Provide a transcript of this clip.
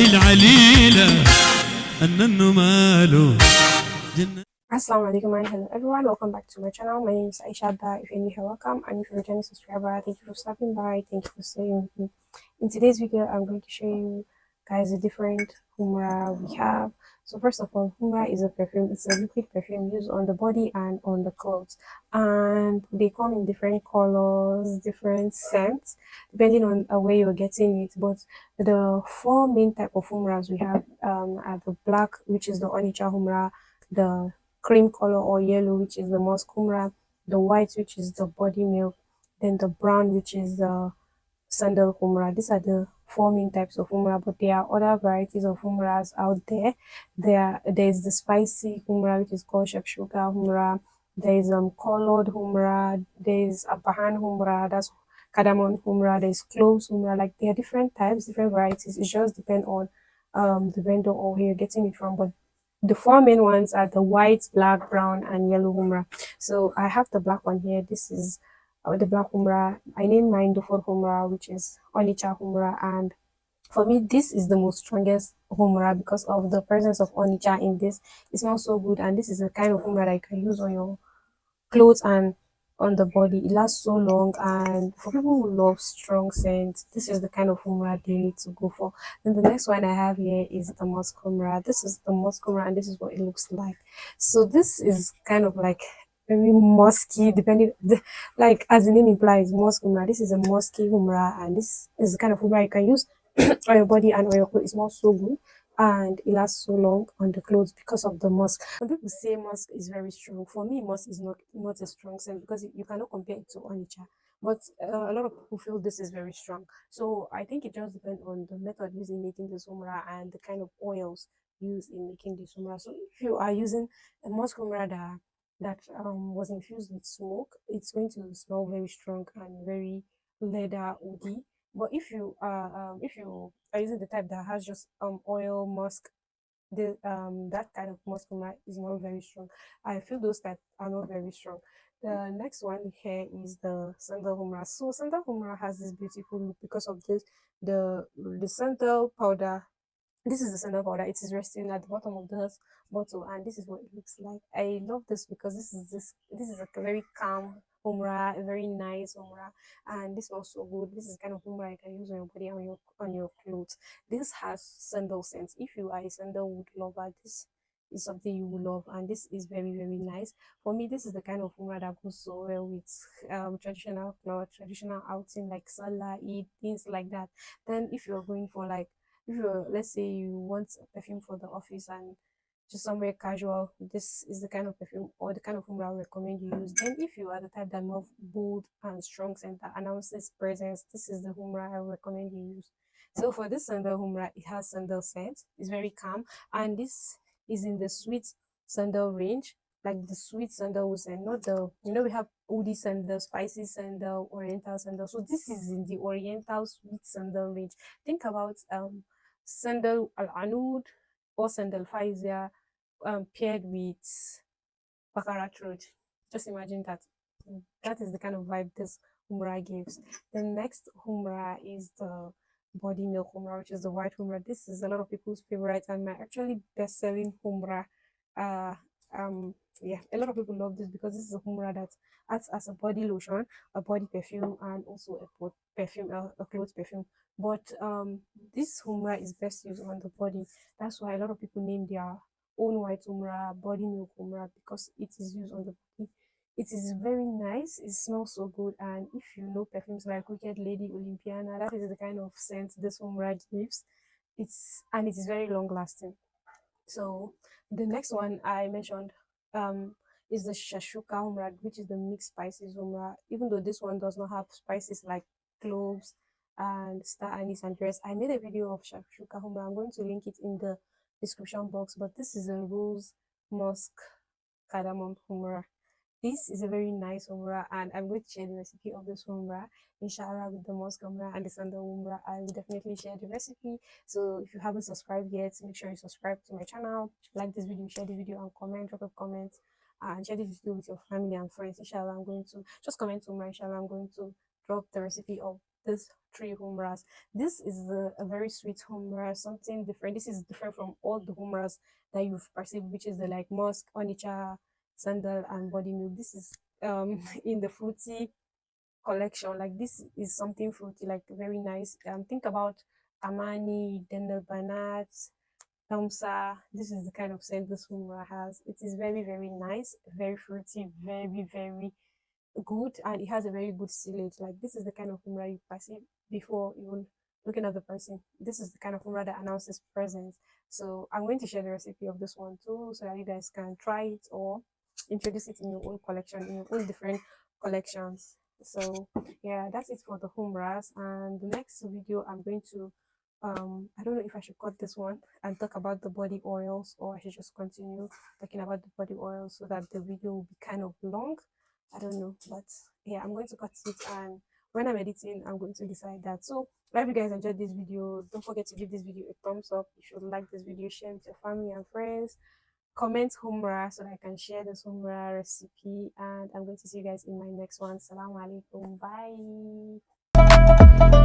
العليلة أنه ماله جنة. Assalamu alaikum and hello everyone, welcome back to my channel. My name is Aisha. If you're new here, welcome, and if you're a returning subscriber, thank you for stopping by, thank you for staying with me. In today's video, I'm going to show you guys the different humra we have. So first of all, humra is a perfume. It's a liquid perfume used on the body and on the clothes, and they come in different colors, different scents depending on where you're getting it. But the four main type of humras we have are the black, which is the Onycha humra, the cream color or yellow, which is the Musk humra, the white, which is the body milk, then the brown, which is the sandal humra. These are the four main types of humra, but there are other varieties of humras out there. There's the spicy humra, which is called shakshuka humra. There's colored humra. There's apahan humra. That's cardamom humra. There's cloves humra. Like there are different types, different varieties. It just depends on the vendor or where you're getting it from. But the four main ones are the white, black, brown, and yellow humra. So I have the black one here. This is the black humra. I named mine Dufor humra, which is Onycha humra, and for me, this is the most strongest humra because of the presence of Onycha in this. It smells so good, and this is the kind of humra that you can use on your clothes and on the body. It lasts so long, and for people who love strong scents, this is the kind of humra they need to go for. Then the next one I have here is the musk humra. This is the musk humra, and this is what it looks like. So this is kind of like very musky, depending like as the name implies, musk humra. This is a musky humra, and this is the kind of humra you can use on your body and on your clothes. It smells so good and it lasts so long on the clothes because of the musk. When people say musk is very strong, for me musk is not a strong scent because you cannot compare it to onycha. But a lot of people feel this is very strong. So I think it just depends on the method used in making this humra and the kind of oils used in making this humra. So if you are using a musk humra that was infused with smoke, it's going to smell very strong and very leather woody. But if you are using the type that has just oil musk, the that kind of musk is not very strong. I feel those type are not very strong. The next one here is the sandal humra. So sandal humra has this beautiful look because of this the sandal powder. This is the sandal powder. It is resting at the bottom of the bottle, and this is what it looks like. I love this because this is a very calm umrah, a very nice umrah, and this smells so good. This is the kind of umrah you can use on your body, on your clothes. This has sandal scent. If you are a sandalwood lover, this is something you will love, and this is very very nice. For me, this is the kind of umrah that goes so well with traditional clothes, traditional outing like salah, eid, things like that. Then if you're going for like, if you're, let's say you want a perfume for the office and just somewhere casual, this is the kind of perfume or the kind of humra I would recommend you use. Then if you are the type that love bold and strong scent that announces presence, this is the humra I would recommend you use. So for this sandal humra, it has sandal scent. It's very calm, and this is in the sweet sandal range, like the sweet sandalwood scent, not the, we have woody sandal, spicy sandal, oriental sandal. So this is in the oriental sweet sandal range. Think about sandal al anud or sandal faizia paired with baccarat road. Just imagine that. That is the kind of vibe this humra gives. The next humra is the body milk humra, which is the white humra. This is a lot of people's favorite and my actually best-selling humra. Uh, yeah, a lot of people love this because this is a humra that acts as a body lotion, a body perfume, and also a perfume, a clothes perfume. But this humra is best used on the body. That's why a lot of people name their own white humra body milk humra because it is used on the body. It is very nice. It smells so good, and if you know perfumes like Wicked Lady, Olympiana, that is the kind of scent this humra gives. It is very long lasting. So the next one I mentioned is the shashuka humra, which is the mixed spices humra. Even though this one does not have spices like cloves and star anise and dress, I made a video of shashuka humra. I'm going to link it in the description box. But this is a rose musk cardamom humra. This is a very nice umrah, and I'm going to share the recipe of this umrah, inshallah, with the mosque umrah and the sandal umrah. I will definitely share the recipe. So if you haven't subscribed yet, make sure you subscribe to my channel, like this video, share the video, and comment, drop a comment, and share this video with your family and friends. Inshallah, I'm going to just comment umrah. Inshallah, I'm going to drop the recipe of these three humras. This is a very sweet humra, something different. This is different from all the humras that you've perceived, which is the like musk, onycha, sandal, and body milk. This is in the fruity collection. Like this is something fruity, like very nice. Think about Amani, Dendel Banat, Tamsa. This is the kind of scent this humra has. It is very, very nice, very fruity, very, very good, and it has a very good silage. Like this is the kind of humra you perceive before even looking at the person. This is the kind of humra that announces presence. So I'm going to share the recipe of this one too, so that you guys can try it or introduce it in your own collection, in your own different collections. So yeah, that's it for the humras. And the next video I'm going to I don't know if I should cut this one and talk about the body oils, or I should just continue talking about the body oils so that the video will be kind of long. I don't know, but yeah, I'm going to cut it, and when I'm editing, I'm going to decide that. So, I hope you guys enjoyed this video. Don't forget to give this video a thumbs up. If you like this video, share with your family and friends. Comment humra so that I can share this humra recipe. And I'm going to see you guys in my next one. Salam alaikum. Bye.